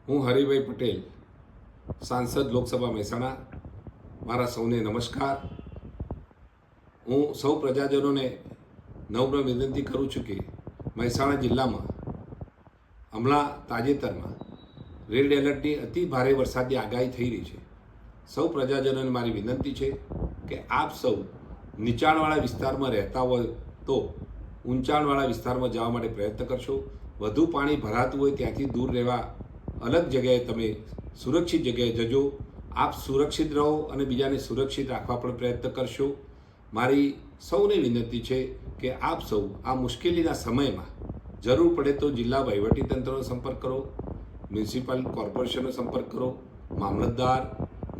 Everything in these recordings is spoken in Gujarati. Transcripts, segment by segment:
હું હરિભાઈ પટેલ, સાંસદ લોકસભા મહેસાણા. મારા સૌને નમસ્કાર. હું સૌ પ્રજાજનોને નમ્ર વિનંતી કરું છું કે મહેસાણા જિલ્લામાં હમણાં તાજેતરમાં રેડ એલર્ટની અતિ ભારે વરસાદની આગાહી થઈ રહી છે. સૌ પ્રજાજનોને મારી વિનંતી છે કે આપ સૌ નીચાણવાળા વિસ્તારમાં રહેતા હોય તો ઊંચાણવાળા વિસ્તારમાં જવા માટે પ્રયત્ન કરશો. વધુ પાણી ભરાતું હોય ત્યાંથી દૂર રહેવા અલગ જગ્યાએ તમે સુરક્ષિત જગ્યાએ જજો. આપ સુરક્ષિત રહો અને બીજાને સુરક્ષિત રાખવા પણ પ્રયત્ન કરશો. મારી સૌને વિનંતી છે કે આપ સૌ આ મુશ્કેલીના સમયમાં જરૂર પડે તો જિલ્લા વહીવટીતંત્રનો સંપર્ક કરો, મ્યુનિસિપલ કોર્પોરેશનનો સંપર્ક કરો, મામલતદાર,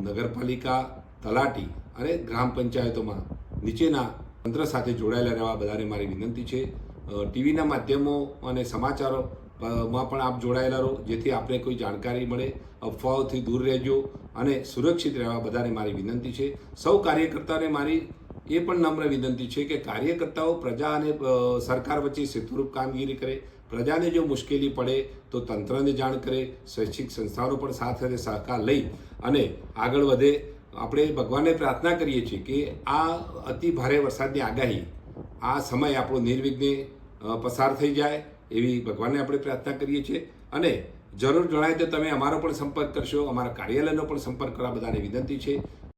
નગરપાલિકા, તલાટી અને ગ્રામ પંચાયતોમાં નીચેના તંત્ર સાથે જોડાયેલા રહેવા બધાને મારી વિનંતી છે. ટીવીના માધ્યમો અને સમાચારોમાં પણ આપ જોડાયેલા રહો, જેથી આપણે કોઈ જાણકારી મળે. અફવાઓથી દૂર રહેજો અને સુરક્ષિત રહેવા બધાને મારી વિનંતી છે. સૌ કાર્યકર્તાઓને મારી એ પણ નમ્ર વિનંતી છે કે કાર્યકર્તાઓ પ્રજા અને સરકાર વચ્ચે સેતુરૂપ કામગીરી કરે. પ્રજાને જો મુશ્કેલી પડે તો તંત્રને જાણ કરે, શૈક્ષિક સંસ્થાનો પણ સાથ અને સહકાર લઈ અને આગળ વધે. આપણે ભગવાનને પ્રાર્થના કરીએ છીએ કે આ અતિ ભારે વરસાદની આગાહી આ સમય આપણો નિર્વિઘ્ને પસાર થઈ જાય એવી ભગવાનને આપણે પ્રાર્થના કરીએ છીએ. અને જરૂર જણાય તો તમે અમારો પણ સંપર્ક કરશો, અમારા કાર્યાલયનો પણ સંપર્ક કરવા બધાને વિનંતી છે.